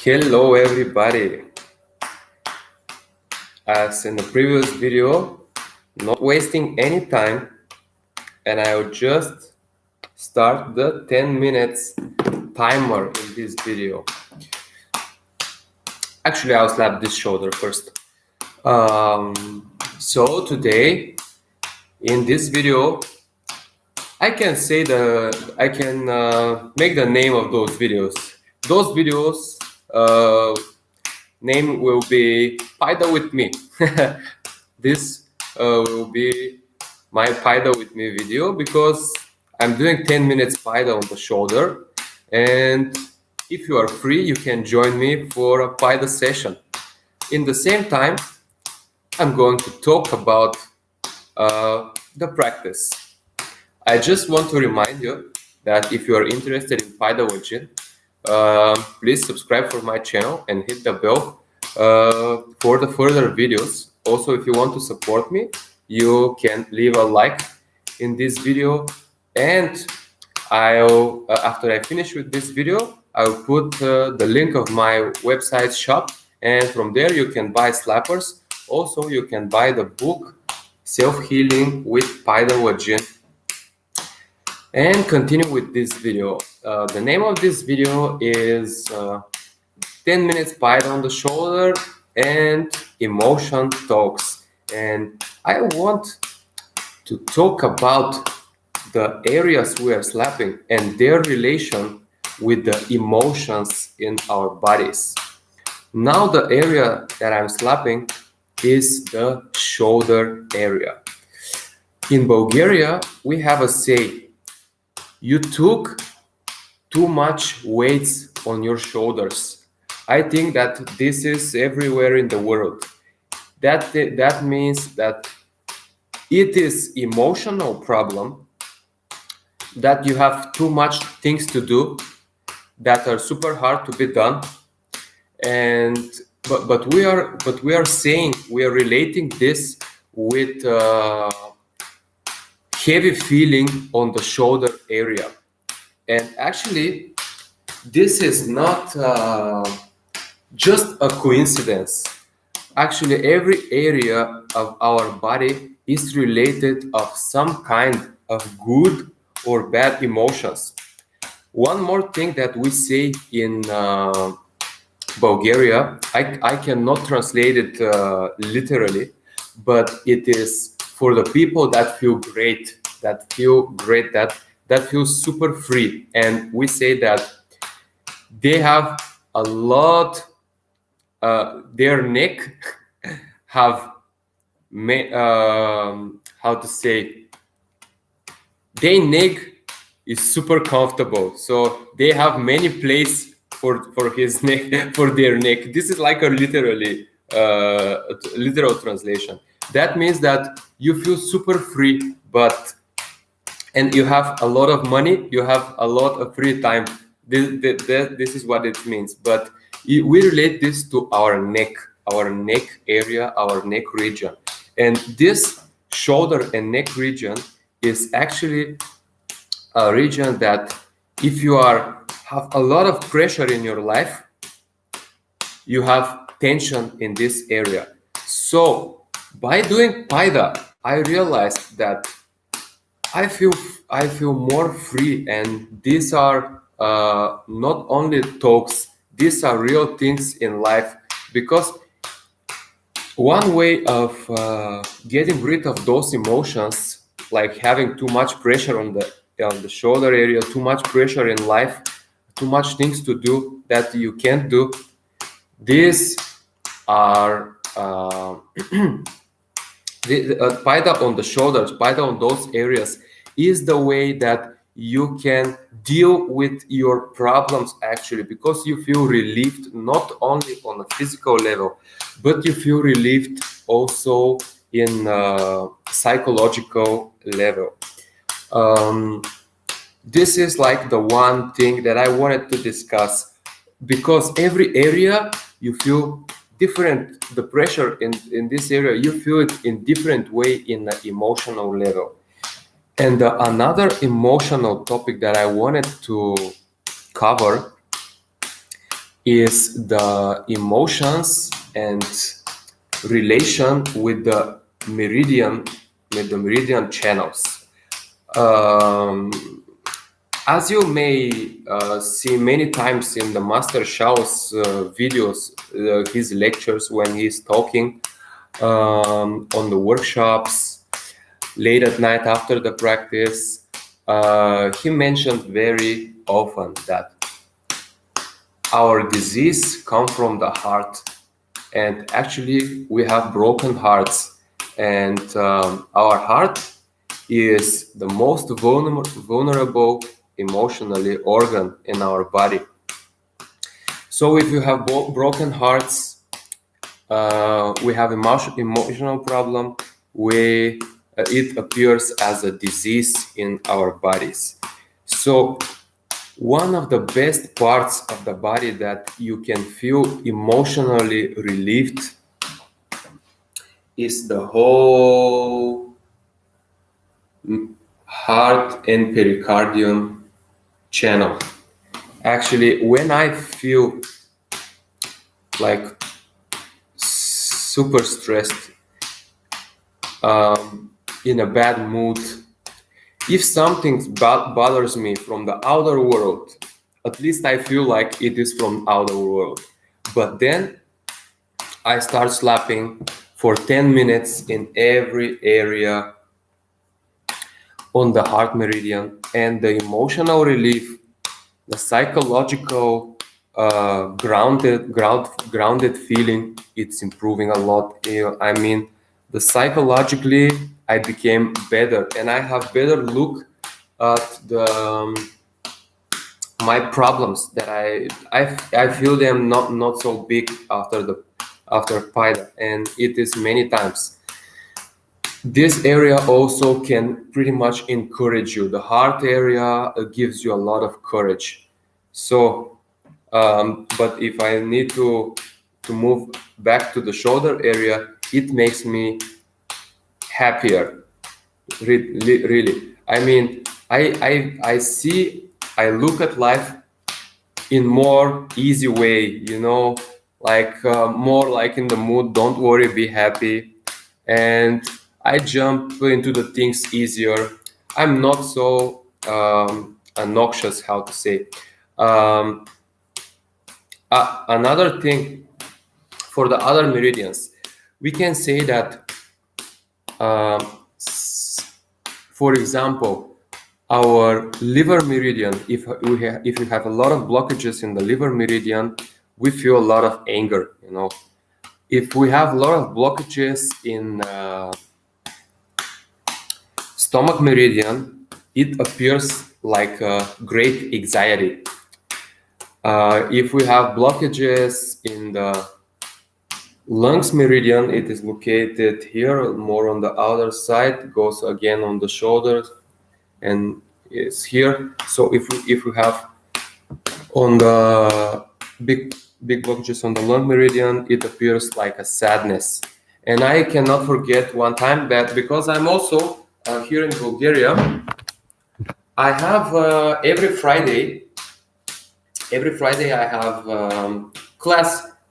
Hello everybody. As in the previous video, not wasting any time, and I will just start the 10 minutes timer in this video. Actually, I'll slap this shoulder first. So today in this video, I can make the name of those videos. Those videos name will be Paida with me. This will be my Paida with me video because I'm doing 10 minutes Paida on the shoulder, and if you are free, you can join me for a Paida session. In the same time, I'm going to talk about the practice. I just want to remind you that if you are interested in Paidalajin, please subscribe for my channel and hit the bell for the further videos. Also, if you want to support me, you can leave a like in this video, and I'll after I finish with this video, I'll put the link of my website shop, and from there you can buy slappers. Also, you can buy the book Self-Healing with Paidalajin. And continue with this video. The name of this video is 10 minutes Paida on the shoulder and emotion talks. And I want to talk about the areas we are slapping and their relation with the emotions in our bodies. Now the area that I'm slapping is the shoulder area. In Bulgaria, we have a saying: you took too much weights on your shoulders. I think that this is everywhere in the world. That means that it is emotional problem, that you have too much things to do that are super hard to be done, and but we are saying, we are relating this with heavy feeling on the shoulder area. And actually, this is not just a coincidence. Actually, every area of our body is related of some kind of good or bad emotions. One more thing that we say in Bulgaria, I cannot translate it literally, but it is for the people that feel great, that feel super free. And we say that they have a lot, their neck have, how to say, their neck is super comfortable. So they have many places for his neck, for their neck. This is like a literal translation. That means that you feel super free, and you have a lot of money, you have a lot of free time. This is what it means. But we relate this to our neck area, our neck region. And this shoulder and neck region is actually a region that, if you have a lot of pressure in your life, you have tension in this area. So by doing Paida, I realized that I feel more free, and these are not only talks, these are real things in life. Because one way of getting rid of those emotions, like having too much pressure on the shoulder area, too much pressure in life, too much things to do that you can't do, these are Paida on the shoulders, Paida on those areas is the way that you can deal with your problems, actually, because you feel relieved not only on a physical level, but you feel relieved also in a psychological level. This is like the one thing that I wanted to discuss, because every area you feel different. The pressure in this area, you feel it in different way in the emotional level. And another emotional topic that I wanted to cover is the emotions and relation with the meridian channels. Um, as you may see many times in the Master Xiao's videos, his lectures when he's talking on the workshops, late at night after the practice, he mentioned very often that our disease comes from the heart, and actually we have broken hearts, and our heart is the most vulnerable emotionally organ in our body. So if you have broken hearts, we have emotional problem, it appears as a disease in our bodies. So one of the best parts of the body that you can feel emotionally relieved is the whole heart and pericardium channel. Actually, when I feel like super stressed, in a bad mood, if something bothers me from the outer world, at least I feel like it is from outer world. But then I start slapping for 10 minutes in every area on the heart meridian, and the emotional relief, the psychological grounded feeling, it's improving a lot. I mean, the psychologically I became better, and I have better look at my problems that I feel them not so big after Paida, and it is many times. This area also can pretty much encourage you. The heart area gives you a lot of courage. So, but if I need to move back to the shoulder area, it makes me happier. Really, I mean, I look at life in more easy way, like more like in the mood. Don't worry, be happy, and I jump into the things easier. I'm not so obnoxious, how to say. Um, Another thing for the other meridians, we can say that, um, for example, our liver meridian, if you have a lot of blockages in the liver meridian, we feel a lot of anger. If we have a lot of blockages in stomach meridian, it appears like a great anxiety. If we have blockages in the lungs meridian, it is located here, more on the outer side, goes again on the shoulders, and it's here. So if we have on the big blockages on the lung meridian, it appears like a sadness. And I cannot forget one time that, because I'm also here in Bulgaria, I have every Friday I have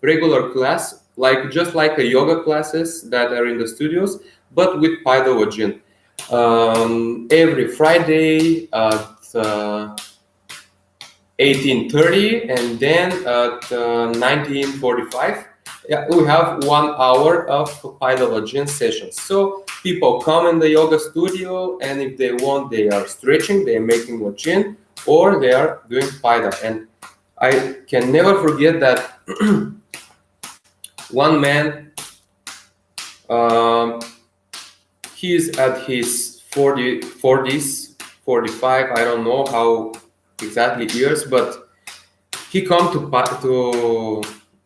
regular class, like just like a yoga classes that are in the studios, but with Paidalajin. Every Friday at 18:30, and then at 19:45, yeah, we have 1 hour of Paidalajin sessions. So people come in the yoga studio, and if they want, they are stretching, they are making Lajin, or they are doing Paida. And I can never forget that one man, um, he is at his 40s, 45, I don't know how exactly years, but he come to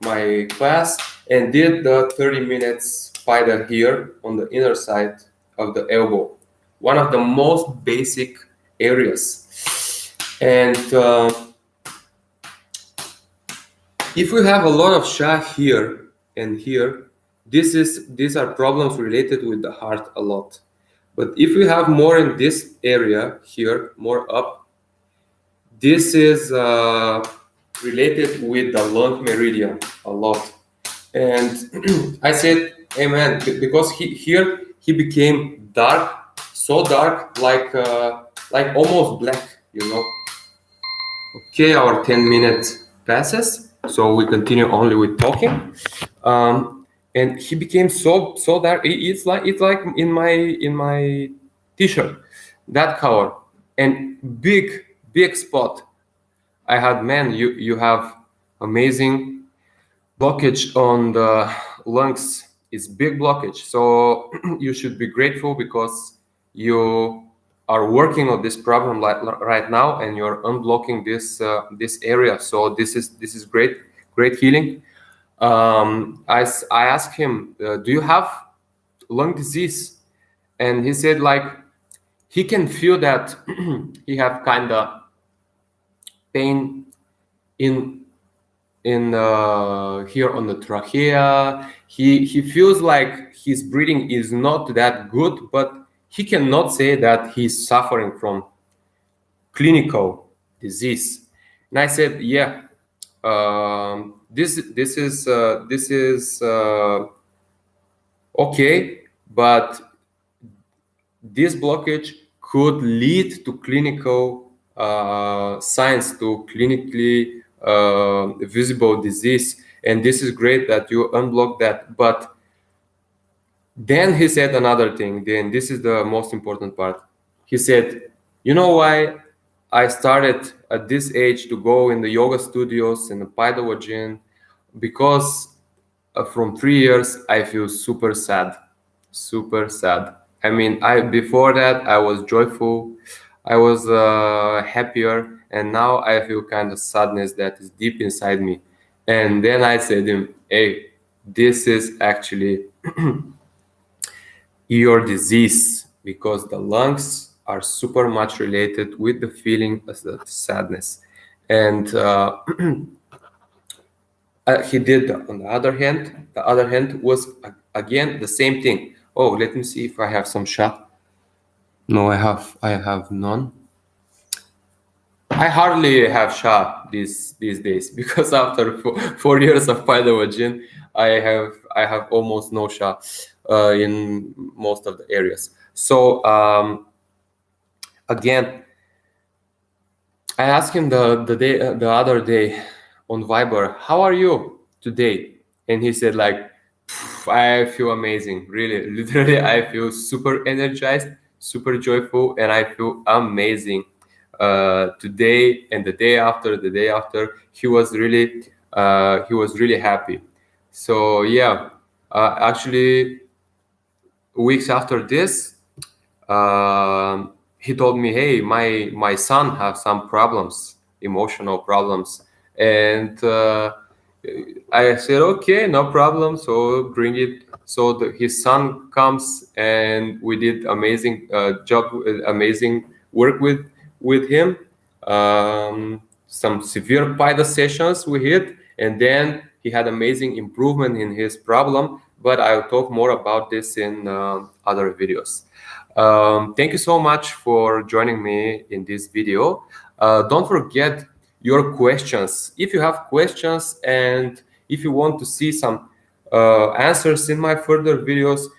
my class and did the 30 minutes Paida here on the inner side of the elbow, one of the most basic areas. And if we have a lot of Sha here and here, these are problems related with the heart a lot. But if we have more in this area here, more up, this is related with the lung meridian a lot. And I said, hey man, because he became dark, so dark, like almost black, you know. Okay, our 10 minutes passes, so we continue only with talking. And he became so dark. It's like in my t-shirt, that color, and big spot. I had, man, you have amazing blockage on the lungs. Is big blockage, so you should be grateful because you are working on this problem right now, and you're unblocking this area. So this is great healing. I asked him, do you have lung disease? And he said, like, he can feel that he have kind of pain in here on the trachea. He feels like his breathing is not that good, but he cannot say that he's suffering from clinical disease. And I said, yeah, this is okay, but this blockage could lead to clinical signs, to clinically visible disease. And this is great that you unblock that. But then he said another thing. Then this is the most important part. He said, you know why I started at this age to go in the yoga studios in the Paidalajin? Because from 3 years I feel super sad. I mean, I before that I was joyful, I was happier, and now I feel kind of sadness that is deep inside me. And then I said to him, hey, this is actually your disease, because the lungs are super much related with the feeling of the sadness. And he did on the other hand. The other hand was again the same thing. Oh, let me see if I have some shot. No, I have none. I hardly have shot these days because after 4 years of Paidalajin, I have almost no shot in most of the areas. So again, I asked him the other day on Viber, how are you today? And he said, like, I feel amazing, really, literally. I feel super energized, super joyful, and I feel amazing. Today and the day after, he was really happy. So yeah, actually, weeks after this, he told me, hey, my son has some problems, emotional problems. And I said, okay, no problem, so bring it. So his son comes, and we did amazing job, amazing work with him. Some severe Paida sessions we hit, and then he had amazing improvement in his problem. But I'll talk more about this in other videos. Thank you so much for joining me in this video. Don't forget your questions. If you have questions, and if you want to see some answers in my further videos,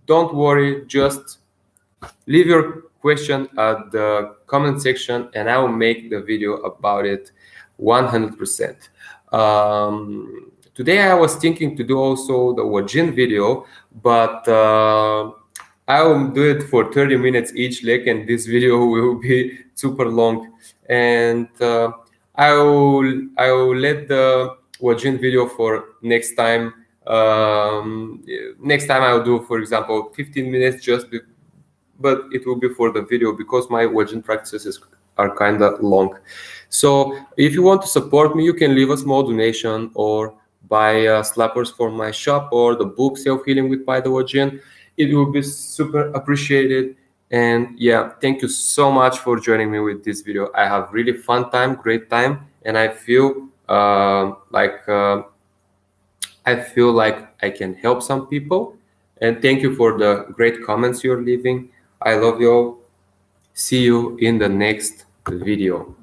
don't worry, just leave your question at the comment section, and I will make the video about it 100%. Today I was thinking to do also the Wajin video, but I will do it for 30 minutes each leg, and this video will be super long. And I will let the Wajin video for next time. Next time I'll do, for example, 15 minutes but it will be for the video, because my Wajin practices are kind of long. So if you want to support me, you can leave a small donation or buy slappers for my shop or the book Self-Healing with Paidalajin. It will be super appreciated. And yeah, thank you so much for joining me with this video. I have really fun time, great time, and I feel like I can help some people. And thank you for the great comments you're leaving. I love you all. See you in the next video.